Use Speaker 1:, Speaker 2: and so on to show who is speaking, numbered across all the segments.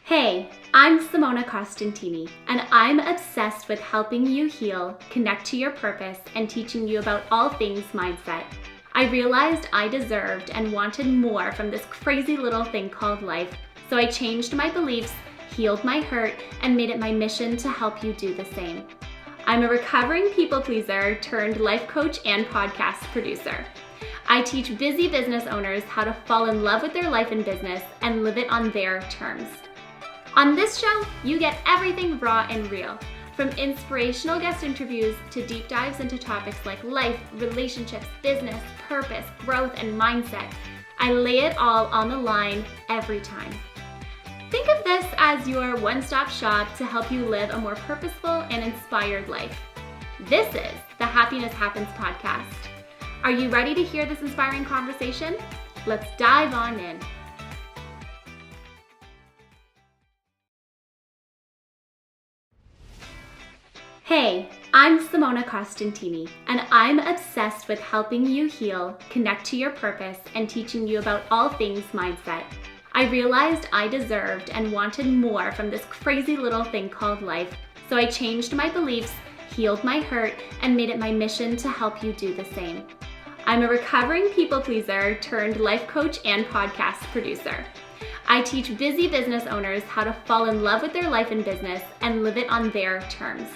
Speaker 1: Hey, I'm Simona Costantini, and I'm obsessed with helping you heal, connect to your purpose, and teaching you about all things mindset. I realized I deserved and wanted more from this crazy little thing called life, so I changed my beliefs, healed my hurt, and made it my mission to help you do the same. I'm a recovering people pleaser turned life coach and podcast producer. I teach busy business owners how to fall in love with their life and business and live it on their terms. On this show, you get everything raw and real, from inspirational guest interviews to deep dives into topics like life, relationships, business, purpose, growth, and mindset. I lay it all on the line every time. Think of this as your one-stop shop to help you live a more purposeful and inspired life. This is the Happiness Happens podcast. Are you ready to hear this inspiring conversation? Let's dive on in. Hey, I'm Simona Costantini, and I'm obsessed with helping you heal, connect to your purpose, and teaching you about all things mindset. I realized I deserved and wanted more from this crazy little thing called life, so I changed my beliefs, healed my hurt, and made it my mission to help you do the same. I'm a recovering people pleaser turned life coach and podcast producer. I teach busy business owners how to fall in love with their life and business and live it on their terms.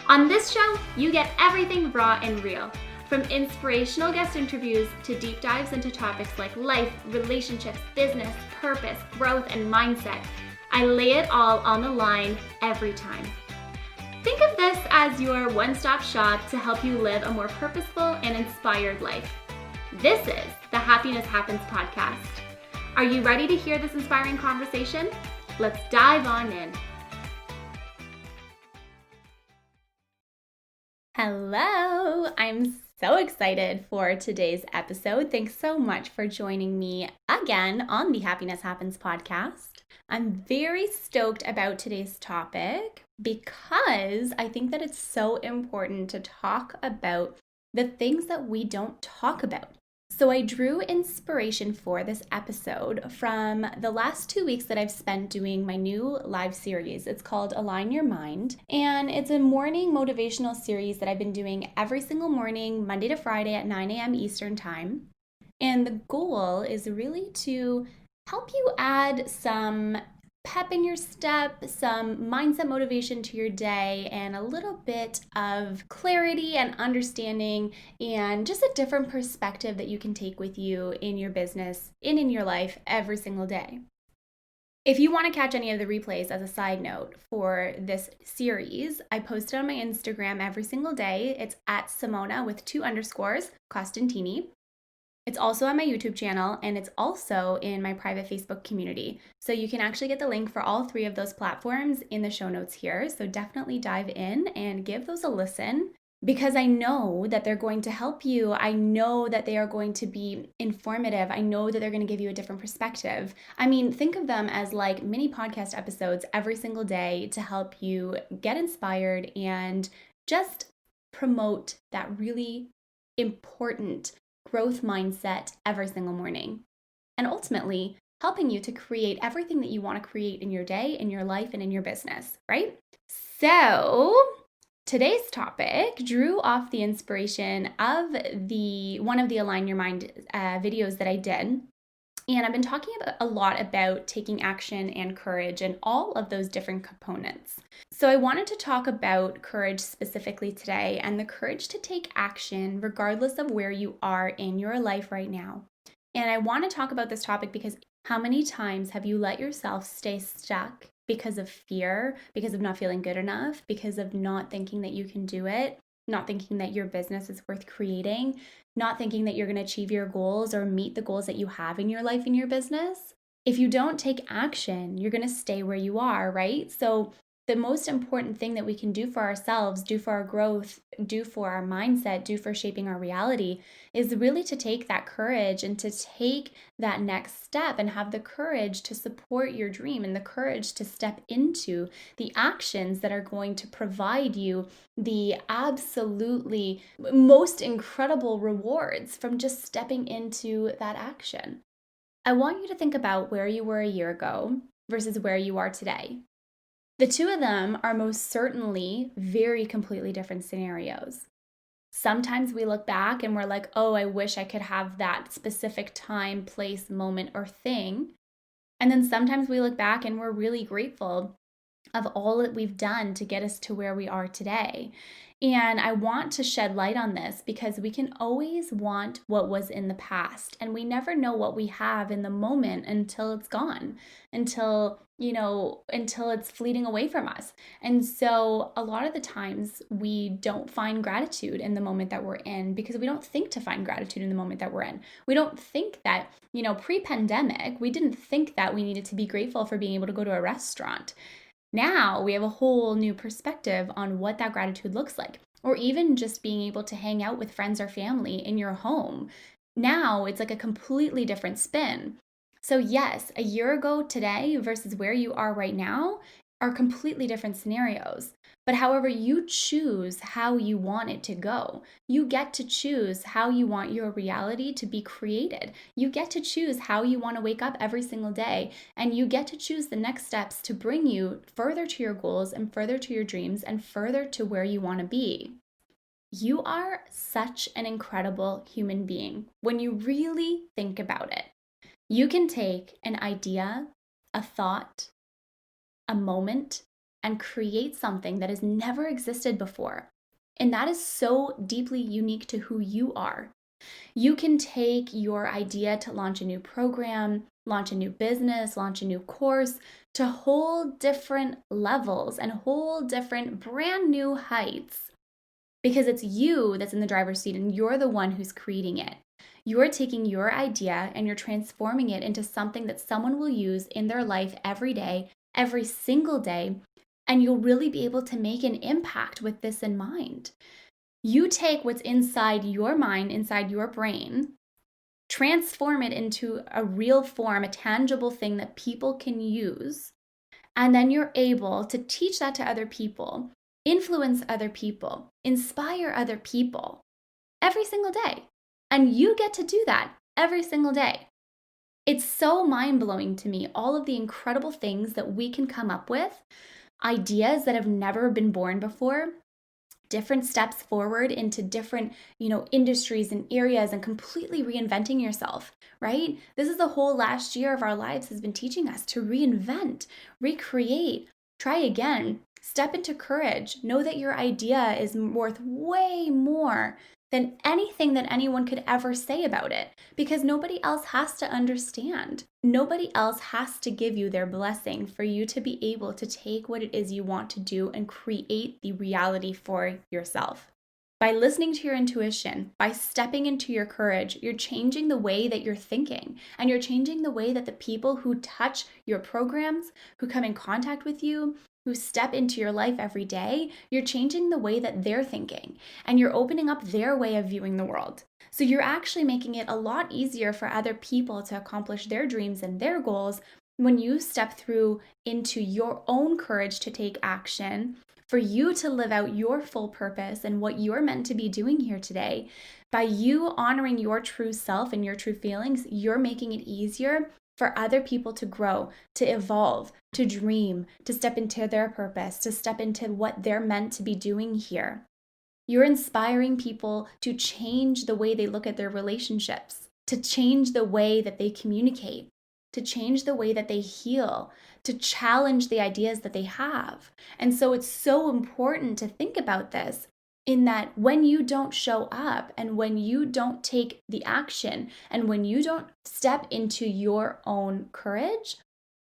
Speaker 1: On this show, you get everything raw and real, from inspirational guest interviews to deep dives into topics like life, relationships, business, purpose, growth, and mindset. I lay it all on the line every time. Think of this as your one-stop shop to help you live a more purposeful and inspired life. This is the Happiness Happens podcast. Are you ready to hear this inspiring conversation? Let's dive on in. Hello, I'm so excited for today's episode. Thanks so much for joining me again on the Happiness Happens podcast. I'm very stoked about today's topic because I think that it's so important to talk about the things that we don't talk about. So I drew inspiration for this episode from the last 2 weeks that I've spent doing my new live series. It's called Align Your Mind, and it's a morning motivational series that I've been doing every single morning, Monday to Friday at 9 a.m. Eastern Time. And the goal is really to help you add some pep in your step, some mindset motivation to your day, and a little bit of clarity and understanding and just a different perspective that you can take with you in your business and in your life every single day. If you want to catch any of the replays as a side note for this series, I post it on my Instagram every single day. It's at Simona with 2 underscores, Costantini. It's also on my YouTube channel, and it's also in my private Facebook community. So you can actually get the link for all 3 of those platforms in the show notes here. So definitely dive in and give those a listen, because I know that they're going to help you. I know that they are going to be informative. I know that they're going to give you a different perspective. I mean, think of them as like mini podcast episodes every single day to help you get inspired and just promote that really important growth mindset every single morning, and ultimately helping you to create everything that you want to create in your day, in your life, and in your business, right? So today's topic drew off the inspiration of one of the Align Your Mind videos that I did. And I've been talking a lot about taking action and courage and all of those different components. So I wanted to talk about courage specifically today, and the courage to take action regardless of where you are in your life right now. And I want to talk about this topic because how many times have you let yourself stay stuck because of fear, because of not feeling good enough, because of not thinking that you can do it, not thinking that your business is worth creating, not thinking that you're going to achieve your goals or meet the goals that you have in your life and your business? If you don't take action, you're going to stay where you are, right? So the most important thing that we can do for ourselves, do for our growth, do for our mindset, do for shaping our reality is really to take that courage and to take that next step and have the courage to support your dream and the courage to step into the actions that are going to provide you the absolutely most incredible rewards from just stepping into that action. I want you to think about where you were a year ago. versus where you are today. The two of them are most certainly very completely different scenarios. Sometimes we look back and we're like, oh, I wish I could have that specific time, place, moment, or thing. And then sometimes we look back and we're really grateful of all that we've done to get us to where we are today. And I want to shed light on this because we can always want what was in the past, and we never know what we have in the moment until it's gone, until it's fleeting away from us. And so a lot of the times we don't find gratitude in the moment that we're in because we don't think to find gratitude in the moment that we're in. We don't think that, pre-pandemic, we didn't think that we needed to be grateful for being able to go to a restaurant. Now we have a whole new perspective on what that gratitude looks like, or even just being able to hang out with friends or family in your home. Now it's like a completely different spin. So yes, a year ago today versus where you are right now are completely different scenarios. But however you choose how you want it to go, you get to choose how you want your reality to be created. You get to choose how you want to wake up every single day, and you get to choose the next steps to bring you further to your goals and further to your dreams and further to where you want to be. You are such an incredible human being when you really think about it. You can take an idea, a thought, a moment, and create something that has never existed before. And that is so deeply unique to who you are. You can take your idea to launch a new program, launch a new business, launch a new course to whole different levels and whole different brand new heights, because it's you that's in the driver's seat and you're the one who's creating it. You're taking your idea and you're transforming it into something that someone will use in their life every day, every single day, and you'll really be able to make an impact with this in mind. You take what's inside your mind, inside your brain, transform it into a real form, a tangible thing that people can use, and then you're able to teach that to other people, influence other people, inspire other people every single day. And you get to do that every single day. It's so mind-blowing to me, all of the incredible things that we can come up with, ideas that have never been born before, different steps forward into different, industries and areas, and completely reinventing yourself, right? This is the whole last year of our lives has been teaching us to reinvent, recreate, try again, step into courage, know that your idea is worth way more than anything that anyone could ever say about it, because nobody else has to understand. Nobody else has to give you their blessing for you to be able to take what it is you want to do and create the reality for yourself. By listening to your intuition, by stepping into your courage, you're changing the way that you're thinking, and you're changing the way that the people who touch your programs, who come in contact with you, who step into your life every day, you're changing the way that they're thinking, and you're opening up their way of viewing the world. So you're actually making it a lot easier for other people to accomplish their dreams and their goals when you step through into your own courage to take action, for you to live out your full purpose and what you're meant to be doing here today. By you honoring your true self and your true feelings, you're making it easier for other people to grow, to evolve, to dream, to step into their purpose, to step into what they're meant to be doing here. You're inspiring people to change the way they look at their relationships, to change the way that they communicate, to change the way that they heal, to challenge the ideas that they have. And so it's so important to think about this, in that when you don't show up and when you don't take the action and when you don't step into your own courage,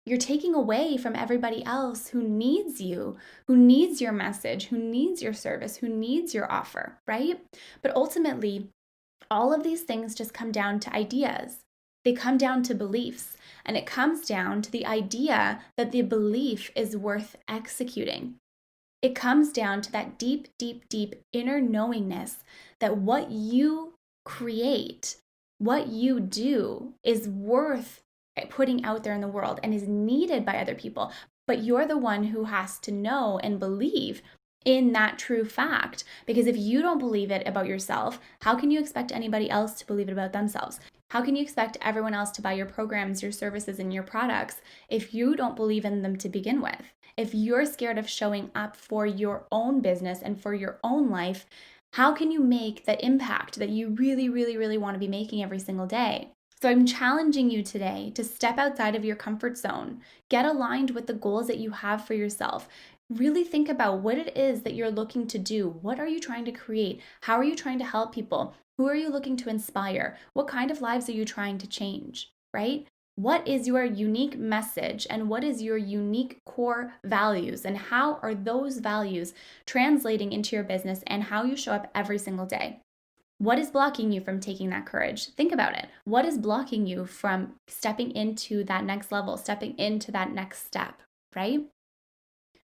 Speaker 1: you're taking away from everybody else who needs you, who needs your message, who needs your service, who needs your offer, right? But ultimately, all of these things just come down to ideas. They come down to beliefs, and it comes down to the idea that the belief is worth executing. It comes down to that deep, deep, deep inner knowingness that what you create, what you do is worth putting out there in the world and is needed by other people. But you're the one who has to know and believe in that true fact. Because if you don't believe it about yourself, how can you expect anybody else to believe it about themselves? How can you expect everyone else to buy your programs, your services, and your products if you don't believe in them to begin with? If you're scared of showing up for your own business and for your own life, how can you make the impact that you really, really, really want to be making every single day? So I'm challenging you today to step outside of your comfort zone, get aligned with the goals that you have for yourself. Really think about what it is that you're looking to do. What are you trying to create? How are you trying to help people? Who are you looking to inspire? What kind of lives are you trying to change, right? What is your unique message and what is your unique core values, and how are those values translating into your business and how you show up every single day? What is blocking you from taking that courage? Think about it. What is blocking you from stepping into that next level, stepping into that next step, right?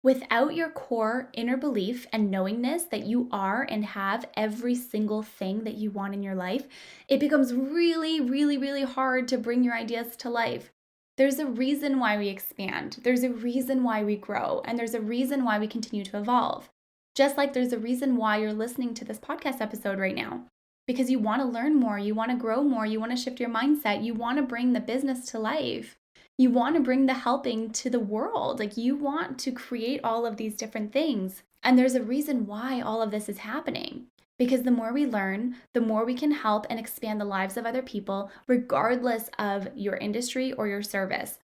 Speaker 1: Without your core inner belief and knowingness that you are and have every single thing that you want in your life, it becomes really, really, really hard to bring your ideas to life. There's a reason why we expand. There's a reason why we grow. And there's a reason why we continue to evolve. Just like there's a reason why you're listening to this podcast episode right now. Because you want to learn more, you want to grow more, you want to shift your mindset, you want to bring the business to life. You want to bring the helping to the world. Like, you want to create all of these different things. And there's a reason why all of this is happening. Because the more we learn, the more we can help and expand the lives of other people, regardless of your industry or your service.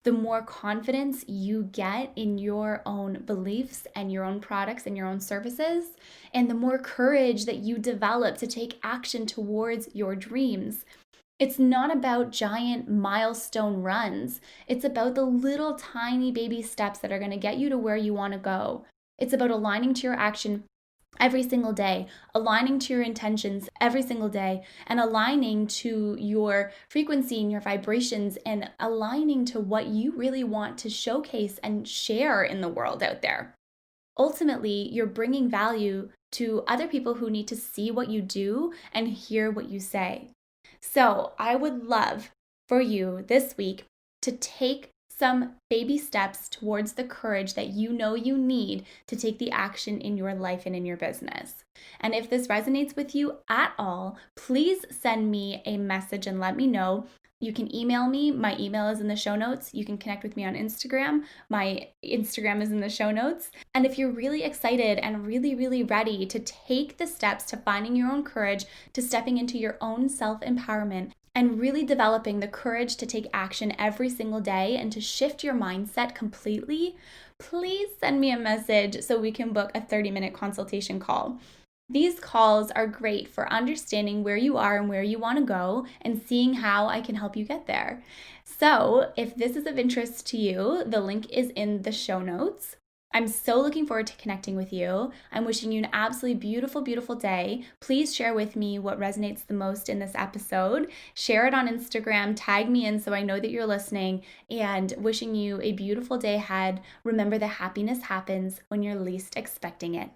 Speaker 1: The more confidence you get in your own beliefs and your own products and your own services, and the more courage that you develop to take action towards your dreams. It's not about giant milestone runs. It's about the little tiny baby steps that are going to get you to where you want to go. It's about aligning to your action every single day, aligning to your intentions every single day, and aligning to your frequency and your vibrations, and aligning to what you really want to showcase and share in the world out there. Ultimately, you're bringing value to other people who need to see what you do and hear what you say. So I would love for you this week to take some baby steps towards the courage that you know you need to take the action in your life and in your business. And if this resonates with you at all, please send me a message and let me know. You can email me. My email is in the show notes. You can connect with me on Instagram. My Instagram is in the show notes. And if you're really excited and really, really ready to take the steps to finding your own courage, to stepping into your own self-empowerment, and really developing the courage to take action every single day and to shift your mindset completely, please send me a message so we can book a 30-minute consultation call. These calls are great for understanding where you are and where you want to go and seeing how I can help you get there. So if this is of interest to you, the link is in the show notes. I'm so looking forward to connecting with you. I'm wishing you an absolutely beautiful, beautiful day. Please share with me what resonates the most in this episode. Share it on Instagram, tag me in so I know that you're listening, and wishing you a beautiful day ahead. Remember that happiness happens when you're least expecting it.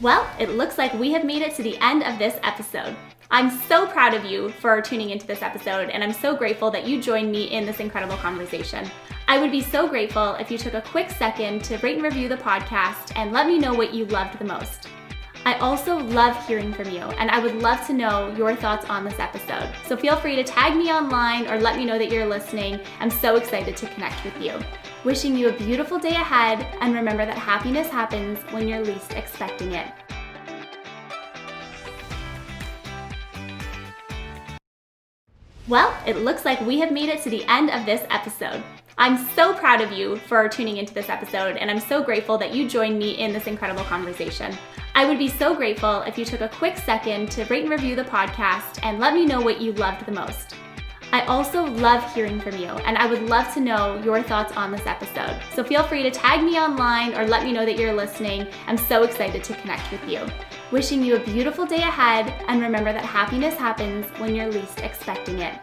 Speaker 1: Well, it looks like we have made it to the end of this episode. I'm so proud of you for tuning into this episode, and I'm so grateful that you joined me in this incredible conversation. I would be so grateful if you took a quick second to rate and review the podcast and let me know what you loved the most. I also love hearing from you, and I would love to know your thoughts on this episode. So feel free to tag me online or let me know that you're listening. I'm so excited to connect with you. Wishing you a beautiful day ahead, and remember that happiness happens when you're least expecting it. Well, it looks like we have made it to the end of this episode. I'm so proud of you for tuning into this episode, and I'm so grateful that you joined me in this incredible conversation. I would be so grateful if you took a quick second to rate and review the podcast and let me know what you loved the most. I also love hearing from you, and I would love to know your thoughts on this episode. So feel free to tag me online or let me know that you're listening. I'm so excited to connect with you. Wishing you a beautiful day ahead, and remember that happiness happens when you're least expecting it.